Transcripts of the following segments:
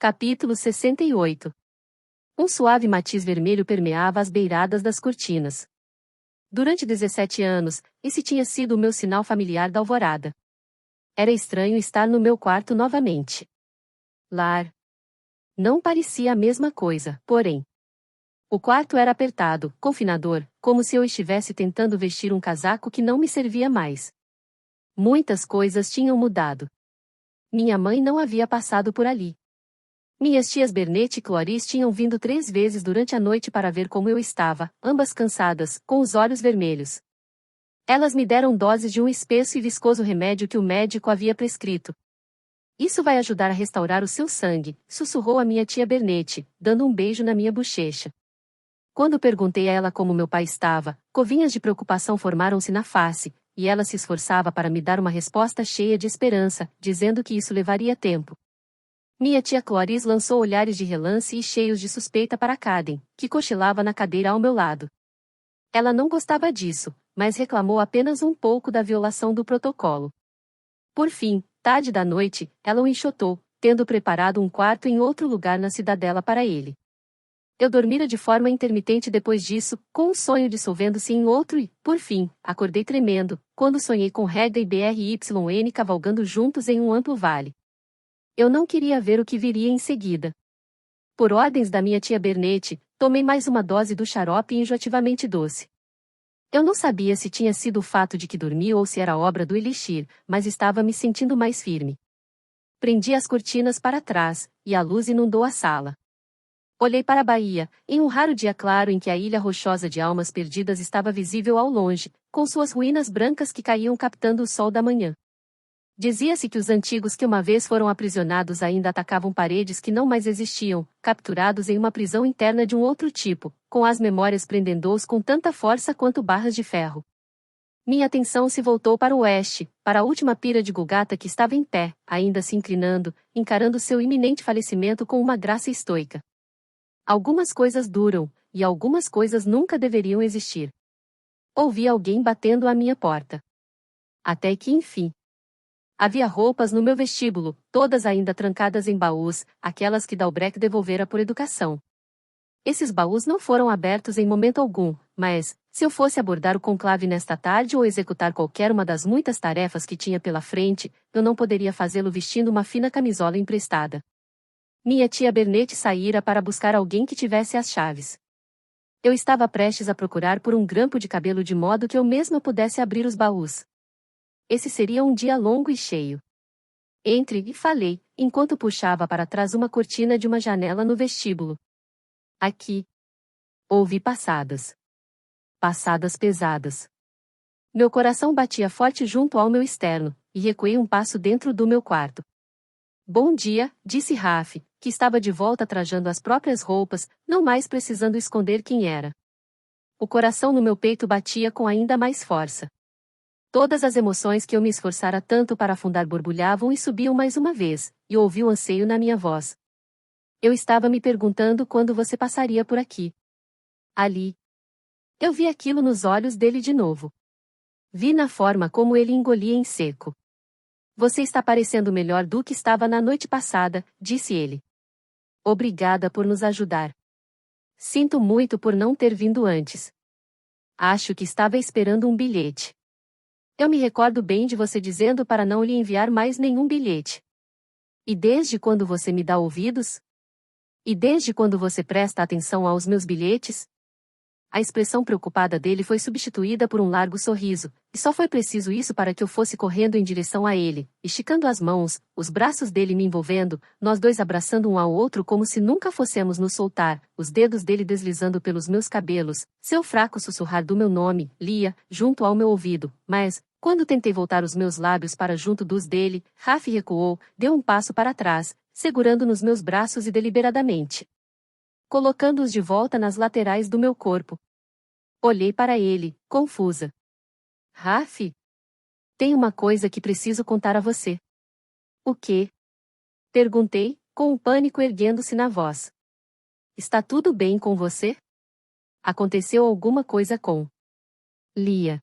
Capítulo 68. Um suave matiz vermelho permeava as beiradas das cortinas. Durante 17 anos, esse tinha sido o meu sinal familiar da alvorada. Era estranho estar no meu quarto novamente. Lar. Não parecia a mesma coisa, porém. O quarto era apertado, confinador, como se eu estivesse tentando vestir um casaco que não me servia mais. Muitas coisas tinham mudado. Minha mãe não havia passado por ali. Minhas tias Bernete e Cloris tinham vindo 3 vezes durante a noite para ver como eu estava, ambas cansadas, com os olhos vermelhos. Elas me deram doses de um espesso e viscoso remédio que o médico havia prescrito. Isso vai ajudar a restaurar o seu sangue, sussurrou a minha tia Bernete, dando um beijo na minha bochecha. Quando perguntei a ela como meu pai estava, covinhas de preocupação formaram-se na face, e ela se esforçava para me dar uma resposta cheia de esperança, dizendo que isso levaria tempo. Minha tia Cloris lançou olhares de relance e cheios de suspeita para Caden, que cochilava na cadeira ao meu lado. Ela não gostava disso, mas reclamou apenas um pouco da violação do protocolo. Por fim, tarde da noite, ela o enxotou, tendo preparado um quarto em outro lugar na cidadela para ele. Eu dormira de forma intermitente depois disso, com um sonho dissolvendo-se em outro e, por fim, acordei tremendo, quando sonhei com Hedda e Bryn cavalgando juntos em um amplo vale. Eu não queria ver o que viria em seguida. Por ordens da minha tia Bernete, tomei mais uma dose do xarope enjoativamente doce. Eu não sabia se tinha sido o fato de que dormi ou se era obra do elixir, mas estava me sentindo mais firme. Prendi as cortinas para trás, e a luz inundou a sala. Olhei para a baía, em um raro dia claro em que a ilha rochosa de Almas Perdidas estava visível ao longe, com suas ruínas brancas que caíam captando o sol da manhã. Dizia-se que os antigos que uma vez foram aprisionados ainda atacavam paredes que não mais existiam, capturados em uma prisão interna de um outro tipo, com as memórias prendendo-os com tanta força quanto barras de ferro. Minha atenção se voltou para o oeste, para a última pira de Golgata que estava em pé, ainda se inclinando, encarando seu iminente falecimento com uma graça estoica. Algumas coisas duram, e algumas coisas nunca deveriam existir. Ouvi alguém batendo à minha porta. Até que enfim. Havia roupas no meu vestíbulo, todas ainda trancadas em baús, aquelas que Dalbrek devolvera por educação. Esses baús não foram abertos em momento algum, mas, se eu fosse abordar o conclave nesta tarde ou executar qualquer uma das muitas tarefas que tinha pela frente, eu não poderia fazê-lo vestindo uma fina camisola emprestada. Minha tia Bernete saíra para buscar alguém que tivesse as chaves. Eu estava prestes a procurar por um grampo de cabelo de modo que eu mesma pudesse abrir os baús. Esse seria um dia longo e cheio. Entre e falei, enquanto puxava para trás uma cortina de uma janela no vestíbulo. Aqui. Ouvi passadas. Passadas pesadas. Meu coração batia forte junto ao meu externo, e recuei um passo dentro do meu quarto. Bom dia, disse Raf, que estava de volta trajando as próprias roupas, não mais precisando esconder quem era. O coração no meu peito batia com ainda mais força. Todas as emoções que eu me esforçara tanto para afundar borbulhavam e subiam mais uma vez, e ouvi o anseio na minha voz. Eu estava me perguntando quando você passaria por aqui. Ali. Eu vi aquilo nos olhos dele de novo. Vi na forma como ele engolia em seco. Você está parecendo melhor do que estava na noite passada, disse ele. Obrigada por nos ajudar. Sinto muito por não ter vindo antes. Acho que estava esperando um bilhete. Eu me recordo bem de você dizendo para não lhe enviar mais nenhum bilhete. E desde quando você me dá ouvidos? E desde quando você presta atenção aos meus bilhetes? A expressão preocupada dele foi substituída por um largo sorriso, e só foi preciso isso para que eu fosse correndo em direção a ele, esticando as mãos, os braços dele me envolvendo, nós dois abraçando um ao outro como se nunca fossemos nos soltar, os dedos dele deslizando pelos meus cabelos, seu fraco sussurrar do meu nome, Lia, junto ao meu ouvido, mas, quando tentei voltar os meus lábios para junto dos dele, Raf recuou, deu um passo para trás, segurando nos meus braços e deliberadamente colocando-os de volta nas laterais do meu corpo. Olhei para ele, confusa. Raf? Tem uma coisa que preciso contar a você. O quê? Perguntei, com o pânico erguendo-se na voz. Está tudo bem com você? Aconteceu alguma coisa com Lia.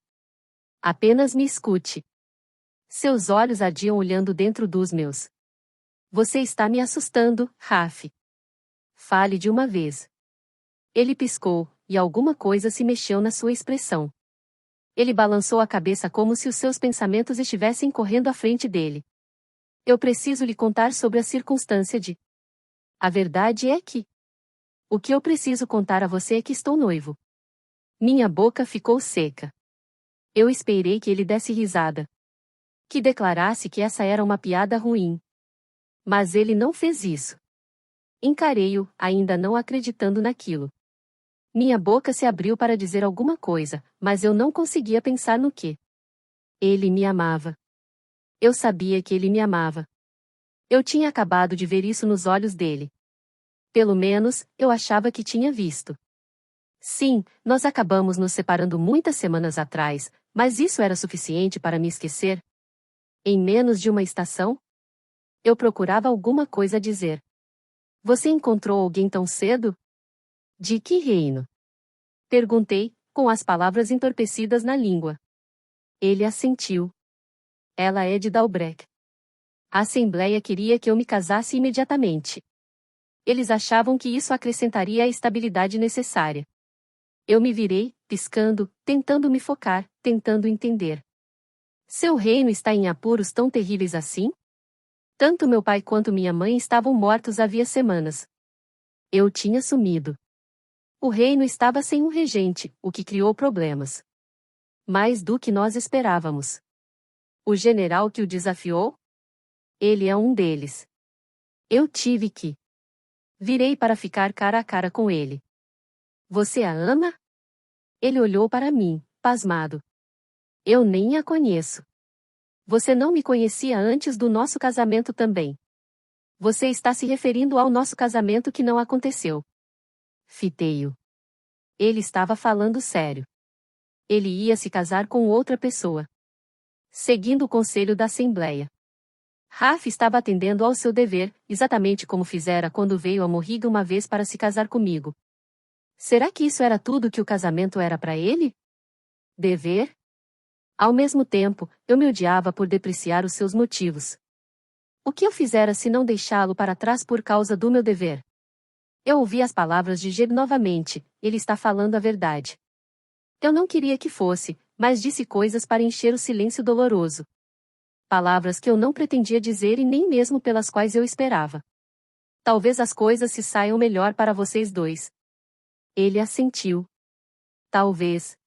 Apenas me escute. Seus olhos ardiam olhando dentro dos meus. Você está me assustando, Raf. Fale de uma vez. Ele piscou, e alguma coisa se mexeu na sua expressão. Ele balançou a cabeça como se os seus pensamentos estivessem correndo à frente dele. Eu preciso lhe contar sobre a circunstância de... A verdade é que... O que eu preciso contar a você é que estou noivo. Minha boca ficou seca. Eu esperei que ele desse risada. Que declarasse que essa era uma piada ruim. Mas ele não fez isso. Encarei-o, ainda não acreditando naquilo. Minha boca se abriu para dizer alguma coisa, mas eu não conseguia pensar no que. Ele me amava. Eu sabia que ele me amava. Eu tinha acabado de ver isso nos olhos dele. Pelo menos, eu achava que tinha visto. Sim, nós acabamos nos separando muitas semanas atrás, mas isso era suficiente para me esquecer? Em menos de uma estação? Eu procurava alguma coisa a dizer. Você encontrou alguém tão cedo? De que reino? Perguntei, com as palavras entorpecidas na língua. Ele assentiu. Ela é de Dalbrek. A Assembleia queria que eu me casasse imediatamente. Eles achavam que isso acrescentaria a estabilidade necessária. Eu me virei, piscando, tentando me focar, tentando entender. Seu reino está em apuros tão terríveis assim? Tanto meu pai quanto minha mãe estavam mortos havia semanas. Eu tinha sumido. O reino estava sem um regente, o que criou problemas. Mais do que nós esperávamos. O general que o desafiou? Ele é um deles. Eu tive que. Virei para ficar cara a cara com ele. Você a ama? Ele olhou para mim, pasmado. Eu nem a conheço. Você não me conhecia antes do nosso casamento também. Você está se referindo ao nosso casamento que não aconteceu. Fitei-o. Ele estava falando sério. Ele ia se casar com outra pessoa. Seguindo o conselho da Assembleia. Raf estava atendendo ao seu dever, exatamente como fizera quando veio a Morriga uma vez para se casar comigo. Será que isso era tudo que o casamento era para ele? Dever? Ao mesmo tempo, eu me odiava por depreciar os seus motivos. O que eu fizera se não deixá-lo para trás por causa do meu dever? Eu ouvi as palavras de Jeb novamente, ele está falando a verdade. Eu não queria que fosse, mas disse coisas para encher o silêncio doloroso. Palavras que eu não pretendia dizer e nem mesmo pelas quais eu esperava. Talvez as coisas se saiam melhor para vocês dois. Ele assentiu. Talvez.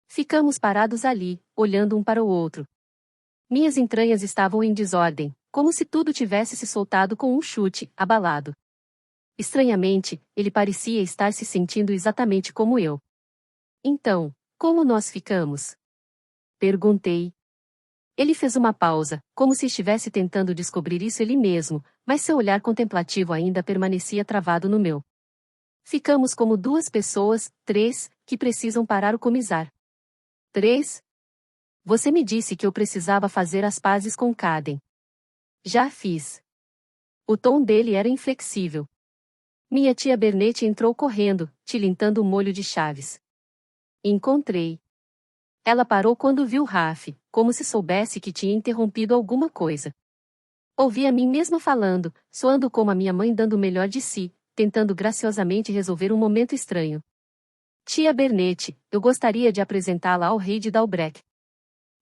Ficamos parados ali, olhando um para o outro. Minhas entranhas estavam em desordem, como se tudo tivesse se soltado com um chute, abalado. Estranhamente, ele parecia estar se sentindo exatamente como eu. Então, como nós ficamos? Perguntei. Ele fez uma pausa, como se estivesse tentando descobrir isso ele mesmo, mas seu olhar contemplativo ainda permanecia travado no meu. Ficamos como duas pessoas, três, que precisam parar o comisar. Três? Você me disse que eu precisava fazer as pazes com Caden. Já fiz. O tom dele era inflexível. Minha tia Bernete entrou correndo, tilintando o molho de chaves. Encontrei. Ela parou quando viu Raf, como se soubesse que tinha interrompido alguma coisa. Ouvi a mim mesma falando, soando como a minha mãe dando o melhor de si, tentando graciosamente resolver um momento estranho. Tia Bernete, eu gostaria de apresentá-la ao rei de Dalbrek.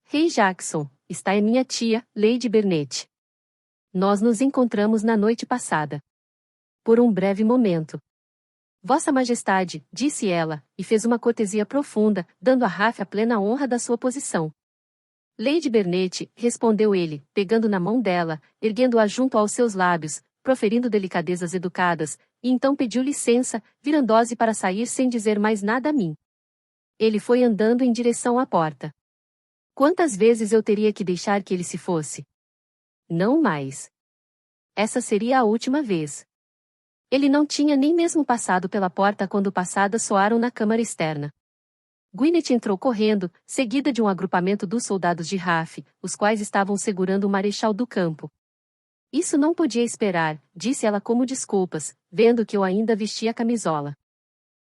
Rei Jackson, está é minha tia, Lady Bernete. Nós nos encontramos na noite passada. Por um breve momento. Vossa Majestade, disse ela, e fez uma cortesia profunda, dando a Raf a plena honra da sua posição. Lady Bernete, respondeu ele, pegando na mão dela, erguendo-a junto aos seus lábios, proferindo delicadezas educadas, e então pediu licença, virando-se para sair sem dizer mais nada a mim. Ele foi andando em direção à porta. Quantas vezes eu teria que deixar que ele se fosse? Não mais. Essa seria a última vez. Ele não tinha nem mesmo passado pela porta quando passadas soaram na câmara externa. Gwyneth entrou correndo, seguida de um agrupamento dos soldados de Raf, os quais estavam segurando o marechal do campo. Isso não podia esperar, disse ela como desculpas, vendo que eu ainda vestia a camisola.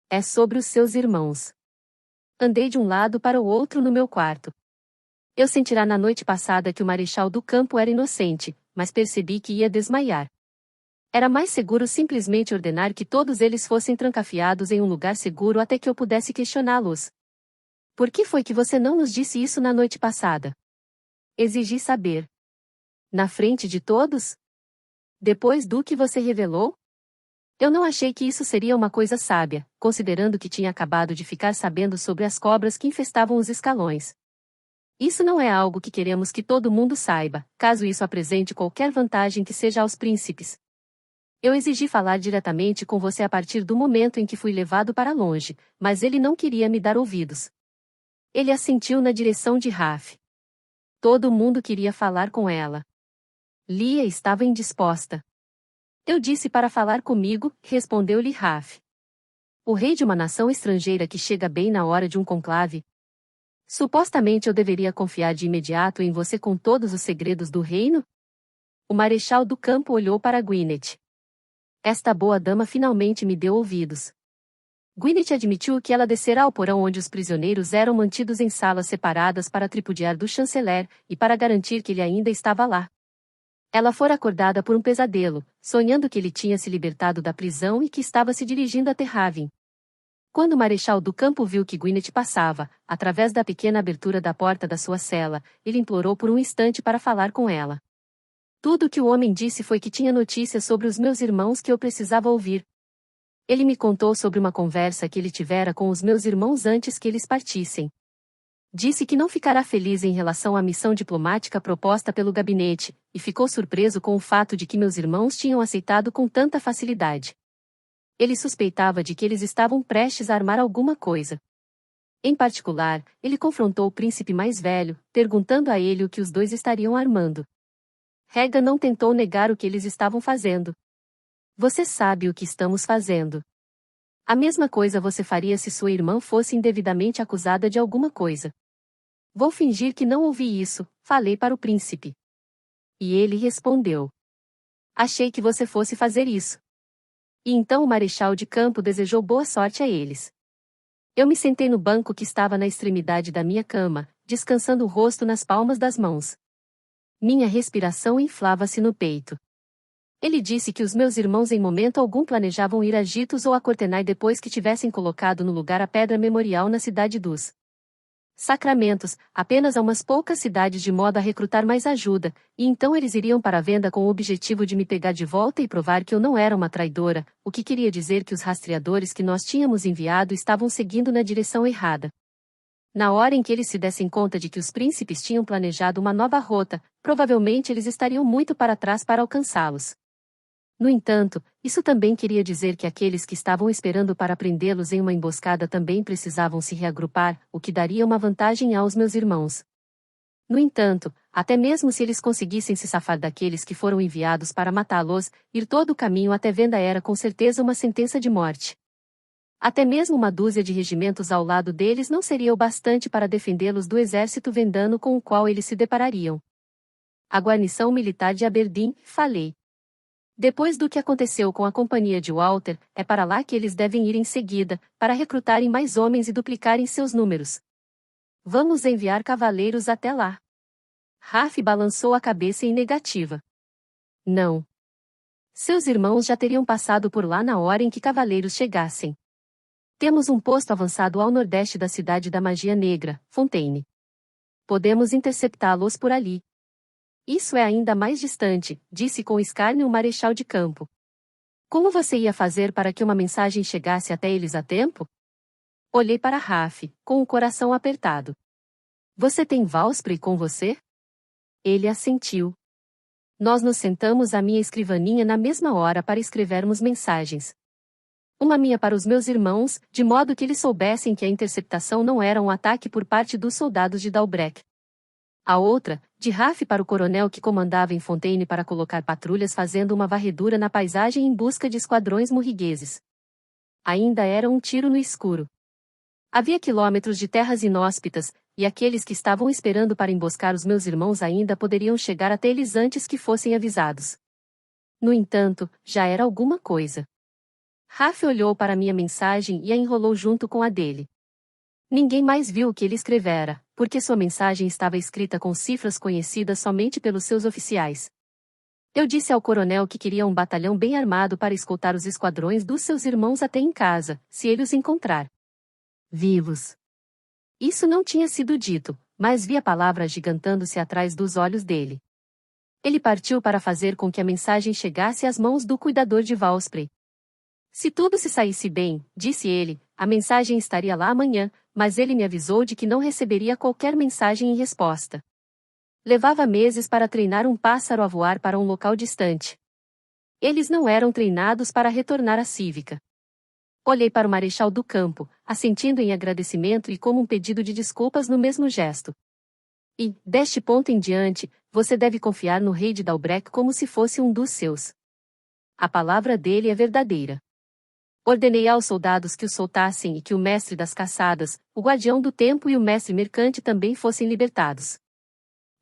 É sobre os seus irmãos. Andei de um lado para o outro no meu quarto. Eu sentira na noite passada que o marechal do campo era inocente, mas percebi que ia desmaiar. Era mais seguro simplesmente ordenar que todos eles fossem trancafiados em um lugar seguro até que eu pudesse questioná-los. Por que foi que você não nos disse isso na noite passada? Exigi saber. Na frente de todos? Depois do que você revelou? Eu não achei que isso seria uma coisa sábia, considerando que tinha acabado de ficar sabendo sobre as cobras que infestavam os escalões. Isso não é algo que queremos que todo mundo saiba, caso isso apresente qualquer vantagem que seja aos príncipes. Eu exigi falar diretamente com você a partir do momento em que fui levado para longe, mas ele não queria me dar ouvidos. Ele assentiu na direção de Raf. Todo mundo queria falar com ela. Lia estava indisposta. Eu disse para falar comigo, respondeu-lhe Raf. O rei de uma nação estrangeira que chega bem na hora de um conclave. Supostamente eu deveria confiar de imediato em você com todos os segredos do reino? O marechal do campo olhou para Gwyneth. Esta boa dama finalmente me deu ouvidos. Gwyneth admitiu que ela descera ao porão onde os prisioneiros eram mantidos em salas separadas para tripudiar do chanceler, e para garantir que ele ainda estava lá. Ela fora acordada por um pesadelo, sonhando que ele tinha se libertado da prisão e que estava se dirigindo a Terraven. Quando o marechal do campo viu que Gwyneth passava, através da pequena abertura da porta da sua cela, ele implorou por um instante para falar com ela. Tudo o que o homem disse foi que tinha notícias sobre os meus irmãos que eu precisava ouvir. Ele me contou sobre uma conversa que ele tivera com os meus irmãos antes que eles partissem. Disse que não ficará feliz em relação à missão diplomática proposta pelo gabinete, e ficou surpreso com o fato de que meus irmãos tinham aceitado com tanta facilidade. Ele suspeitava de que eles estavam prestes a armar alguma coisa. Em particular, ele confrontou o príncipe mais velho, perguntando a ele o que os dois estariam armando. Rega não tentou negar o que eles estavam fazendo. Você sabe o que estamos fazendo. A mesma coisa você faria se sua irmã fosse indevidamente acusada de alguma coisa. Vou fingir que não ouvi isso, falei para o príncipe. E ele respondeu. Achei que você fosse fazer isso. E então o marechal de campo desejou boa sorte a eles. Eu me sentei no banco que estava na extremidade da minha cama, descansando o rosto nas palmas das mãos. Minha respiração inflava-se no peito. Ele disse que os meus irmãos em momento algum planejavam ir a Gitos ou a Cortenai depois que tivessem colocado no lugar a pedra memorial na cidade dos Sacramentos, apenas a umas poucas cidades de modo a recrutar mais ajuda, e então eles iriam para a venda com o objetivo de me pegar de volta e provar que eu não era uma traidora, o que queria dizer que os rastreadores que nós tínhamos enviado estavam seguindo na direção errada. Na hora em que eles se dessem conta de que os príncipes tinham planejado uma nova rota, provavelmente eles estariam muito para trás para alcançá-los. No entanto, isso também queria dizer que aqueles que estavam esperando para prendê-los em uma emboscada também precisavam se reagrupar, o que daria uma vantagem aos meus irmãos. No entanto, até mesmo se eles conseguissem se safar daqueles que foram enviados para matá-los, ir todo o caminho até Venda era com certeza uma sentença de morte. Até mesmo uma dúzia de regimentos ao lado deles não seria o bastante para defendê-los do exército vendano com o qual eles se deparariam. A guarnição militar de Aberdeen, falei. Depois do que aconteceu com a companhia de Walter, é para lá que eles devem ir em seguida, para recrutarem mais homens e duplicarem seus números. Vamos enviar cavaleiros até lá. Raf balançou a cabeça em negativa. Não. Seus irmãos já teriam passado por lá na hora em que cavaleiros chegassem. Temos um posto avançado ao nordeste da cidade da Magia Negra, Fontaine. Podemos interceptá-los por ali. Isso é ainda mais distante, disse com escárnio o marechal de campo. Como você ia fazer para que uma mensagem chegasse até eles a tempo? Olhei para Raf, com o coração apertado. Você tem Valspre com você? Ele assentiu. Nós nos sentamos à minha escrivaninha na mesma hora para escrevermos mensagens. Uma minha para os meus irmãos, de modo que eles soubessem que a interceptação não era um ataque por parte dos soldados de Dalbrek. A outra, de Raf para o coronel que comandava em Fontaine para colocar patrulhas fazendo uma varredura na paisagem em busca de esquadrões morrigueses. Ainda era um tiro no escuro. Havia quilômetros de terras inóspitas, e aqueles que estavam esperando para emboscar os meus irmãos ainda poderiam chegar até eles antes que fossem avisados. No entanto, já era alguma coisa. Raf olhou para minha mensagem e a enrolou junto com a dele. Ninguém mais viu o que ele escrevera, porque sua mensagem estava escrita com cifras conhecidas somente pelos seus oficiais. Eu disse ao coronel que queria um batalhão bem armado para escoltar os esquadrões dos seus irmãos até em casa, se ele os encontrar vivos. Isso não tinha sido dito, mas vi a palavra agigantando-se atrás dos olhos dele. Ele partiu para fazer com que a mensagem chegasse às mãos do cuidador de Valspre. Se tudo se saísse bem, disse ele, a mensagem estaria lá amanhã, mas ele me avisou de que não receberia qualquer mensagem em resposta. Levava meses para treinar um pássaro a voar para um local distante. Eles não eram treinados para retornar à cívica. Olhei para o marechal do campo, assentindo em agradecimento e como um pedido de desculpas no mesmo gesto. E, deste ponto em diante, você deve confiar no rei de Dalbrec como se fosse um dos seus. A palavra dele é verdadeira. Ordenei aos soldados que o soltassem e que o mestre das caçadas, o guardião do tempo e o mestre mercante também fossem libertados.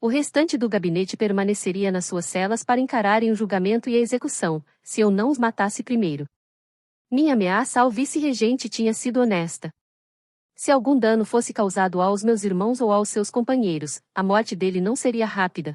O restante do gabinete permaneceria nas suas celas para encararem o julgamento e a execução, se eu não os matasse primeiro. Minha ameaça ao vice-regente tinha sido honesta. Se algum dano fosse causado aos meus irmãos ou aos seus companheiros, a morte dele não seria rápida.